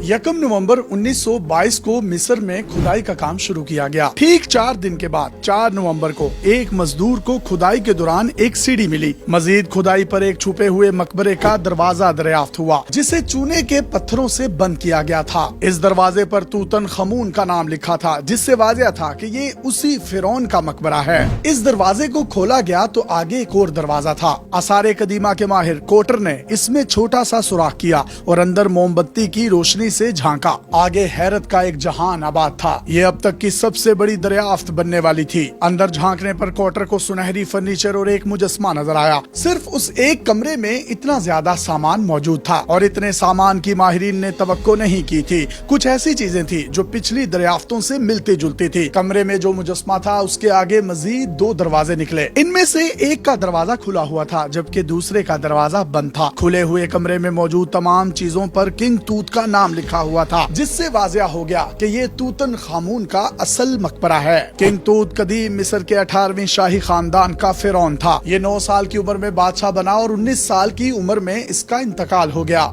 1 नवंबर 1922 को मिस्र में खुदाई का काम शुरू किया गया। ठीक 4 दिन के बाद 4 नवंबर को एक मजदूर को खुदाई के दौरान एक सीढ़ी मिली। मजीद खुदाई पर एक छुपे हुए मकबरे का दरवाजा दरियाफ्त हुआ, जिसे चूने के पत्थरों से बंद किया गया था। इस दरवाजे पर तूतनखमून का नाम लिखा था, जिससे वाज़ेह था कि ये उसी फिरौन का मकबरा है। इस दरवाजे को खोला गया तो आगे एक और दरवाजा था। आसारे कदीमा के माहिर कोटर ने इसमें छोटा सा सुराख किया और अंदर मोमबत्ती की रोशनी से झांका। आगे हैरत का एक जहान आबाद था। ये अब तक की सबसे बड़ी दरियाफ्त बनने वाली थी। अंदर झांकने पर कोटर को सुनहरी फर्नीचर और एक मुजस्मा नजर आया। सिर्फ उस एक कमरे में इतना ज्यादा सामान मौजूद था और इतने सामान की माहिरीन ने तवक्को नहीं की थी। कुछ ऐसी चीजें थी जो पिछली दरियाफ्तों से मिलती जुलती थी। कमरे में जो मुजस्मा था उसके आगे मजीद 2 दरवाजे निकले। इनमें से एक का दरवाजा खुला हुआ था, जबकि दूसरे का दरवाजा बंद था। खुले हुए कमरे में मौजूद तमाम चीजों पर किंग तूत का नाम लिखा हुआ था, जिससे वाज़ेह हो गया कि ये तूतनखामून का असल मकबरा है। किंग तूत कदीम मिस्र के 18वीं शाही खानदान का फिरौन था। ये 9 साल की उम्र में बादशाह बना और 19 साल की उम्र में इसका इंतकाल हो गया।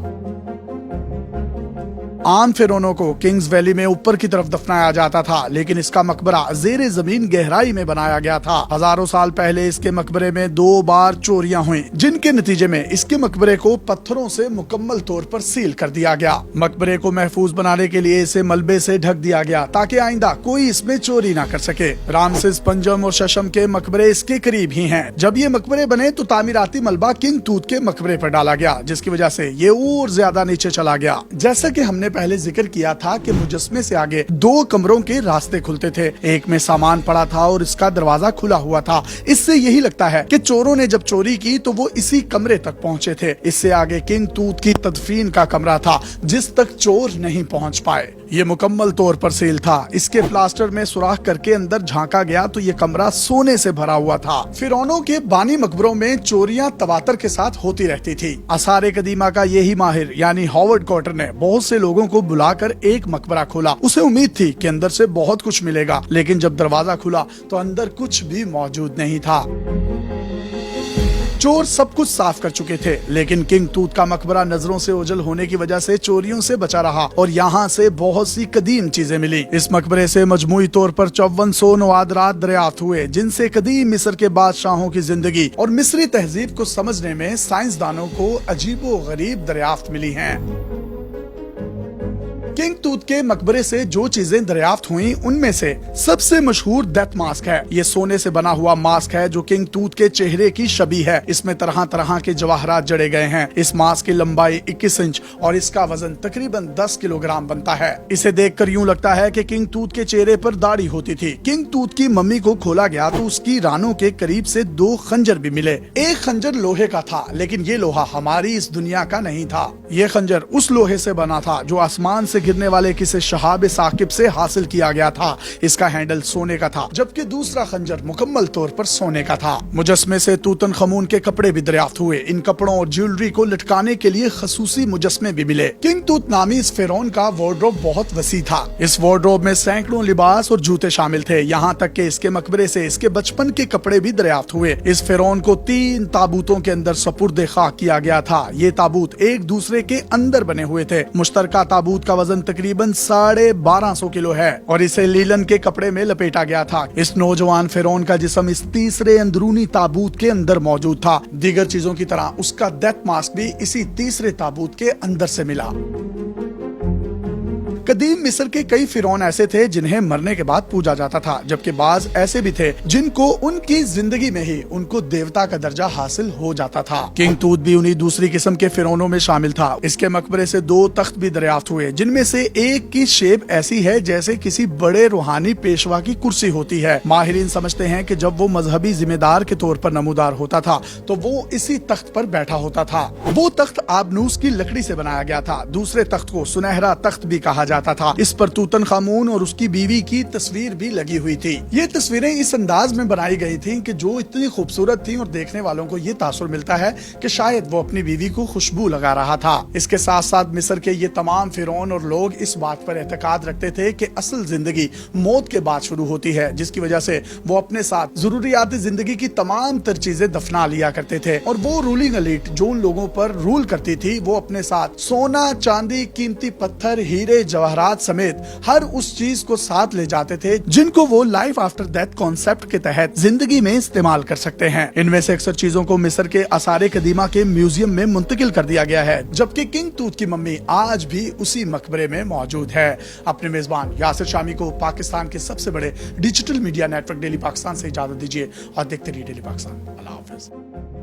आम फिरौनों को किंग्स वैली में ऊपर की तरफ दफनाया जाता था, लेकिन इसका मकबरा जेरे जमीन गहराई में बनाया गया था। हजारों साल पहले इसके मकबरे में 2 बार चोरियां हुई, जिनके नतीजे में इसके मकबरे को पत्थरों से मुकम्मल तौर पर सील कर दिया गया। मकबरे को महफूज बनाने के लिए इसे मलबे से ढक दिया गया, ताकि आइंदा कोई इसमें चोरी ना कर सके। रामसेस पंजम और शशम के मकबरे इसके करीब ही हैं। जब ये मकबरे बने तो तामीराती मलबा किंग तूत के मकबरे पर डाला गया, जिसकी वजह से ये और ज्यादा नीचे चला गया। जैसा कि हमने पहले जिक्र किया था कि मुजस्मे से आगे 2 कमरों के रास्ते खुलते थे। एक में सामान पड़ा था और इसका दरवाजा खुला हुआ था। इससे यही लगता है कि चोरों ने जब चोरी की तो वो इसी कमरे तक पहुंचे थे। इससे आगे किंग तूत की तदफीन का कमरा था, जिस तक चोर नहीं पहुंच पाए। ये मुकम्मल तौर पर सील था। इसके प्लास्टर में सुराख करके अंदर झांका गया तो ये कमरा सोने से भरा हुआ था। फिरौनों के बानी मकबरों में चोरियां तवातर के साथ होती रहती थी। आसारे कदीमा का यही माहिर यानी हॉवर्ड कोटर ने बहुत से लोगों को बुलाकर एक मकबरा खोला। उसे उम्मीद थी कि अंदर से बहुत कुछ मिलेगा, लेकिन जब दरवाजा खुला तो अंदर कुछ भी मौजूद नहीं था। चोर सब कुछ साफ कर चुके थे, लेकिन किंग तूत का मकबरा नजरों से ओझल होने की वजह से चोरियों से बचा रहा और यहाँ से बहुत सी कदीम चीजें मिली। इस मकबरे से मजमूई तौर पर 5400 नवादरात दरियाफ्त हुए, जिनसे कदीम मिस्र के बादशाहों की जिंदगी और मिस्री तहजीब को समझने में साइंसदानों को अजीबो गरीब दरियाफ्त मिली हैं। किंग तूत के मकबरे से जो चीजें दरियाफ्त हुई उनमें से सबसे मशहूर डेथ मास्क है। ये सोने से बना हुआ मास्क है जो किंग तूत के चेहरे की शबी है। इसमें तरह तरह के जवाहरात जड़े गए हैं। इस मास्क की लंबाई 21 इंच और इसका वजन तकरीबन 10 किलोग्राम बनता है। इसे देखकर यूं लगता है कि किंग तूत के चेहरे पर दाढ़ी होती थी। किंग तूत की मम्मी को खोला गया तो उसकी रानों के करीब से 2 खंजर भी मिले। एक खंजर लोहे का था, लेकिन ये लोहा हमारी इस दुनिया का नहीं था। ये खंजर उस लोहे से बना था जो आसमान से गिरने वाले किसी शहाब साकिब से हासिल किया गया था। इसका हैंडल सोने का था, जबकि दूसरा खंजर मुकम्मल तौर पर सोने का था। मुजस्मे से तूतनखमून के कपड़े भी दरियाफ्त हुए। इन कपड़ों और ज्वेलरी को लटकाने के लिए खसूसी मुजस्मे भी मिले। किंग तूत नामी इस फिरौन का वार्डरोब बहुत वसी था। इस वार्डरोब में सैकड़ों लिबास और जूते शामिल थे। यहाँ तक कि इसके मकबरे से इसके बचपन के कपड़े भी दरियाफ्त हुए। इस फिरौन को 3 ताबूतों के अंदर सपुर्द खाक किया गया था। ये ताबूत एक दूसरे के अंदर बने हुए थे। मुश्तरका ताबूत का वजन तकरीबन 1250 किलो है और इसे लीलन के कपड़े में लपेटा गया था। इस नौजवान फिरौन का जिस्म इस तीसरे अंदरूनी ताबूत के अंदर मौजूद था। दीगर चीजों की तरह उसका डेथ मास्क भी इसी तीसरे ताबूत के अंदर से मिला। कदीम मिस्र के कई फिरौन ऐसे थे जिन्हें मरने के बाद पूजा जाता था, जबकि बाज ऐसे भी थे जिनको उनकी जिंदगी में ही उनको देवता का दर्जा हासिल हो जाता था। किंग तूत भी उन्हीं दूसरी किस्म के फिरौनों में शामिल था। इसके मकबरे से 2 तख्त भी दरियाफ्त हुए, जिनमें से एक की शेप ऐसी है जैसे किसी बड़े रूहानी पेशवा की कुर्सी होती है। माहिरीन समझते हैं कि जब वो मजहबी जिम्मेदार के तौर पर नमूदार होता था तो वो इसी तख्त पर बैठा होता था। वो तख्त आबनूस की लकड़ी से बनाया गया था। दूसरे तख्त को सुनहरा तख्त भी कहा जाता जाता था। इस पर तूतन खामून और उसकी बीवी की तस्वीर भी लगी हुई थी। ये तस्वीरें इस अंदाज में बनाई गई थी कि जो इतनी खूबसूरत थी और देखने वालों को ये तासुर मिलता है कि शायद वो अपनी बीवी को खुशबू लगा रहा था। इसके साथ साथ मिस्र के ये तमाम फिरौन और लोग इस बात पर एतकाद रखते थे कि असल जिंदगी मौत के बाद शुरू होती है, जिसकी वजह से वो अपने साथ जरूरियात जिंदगी की तमाम तर चीजें दफना लिया करते थे। और वो रूलिंग एलीट जो उन लोगों पर रूल करती थी वो अपने साथ सोना, चांदी, कीमती पत्थर, हीरे, जवाहरात समेत हर उस चीज को साथ ले जाते थे जिनको वो लाइफ आफ्टर डेथ कॉन्सेप्ट के तहत जिंदगी में इस्तेमाल कर सकते हैं। इनमें से अक्सर चीजों को मिस्र के आसारे कदीमा के म्यूजियम में मुंतकिल कर दिया गया है, जबकि किंग तूत की मम्मी आज भी उसी मकबरे में मौजूद है। अपने मेजबान यासिर शामी को पाकिस्तान के सबसे बड़े digital media network daily Pakistan से इजाजत दीजिए और देखते रहिए डेली पाकिस्तान। अल्लाह हाफिज।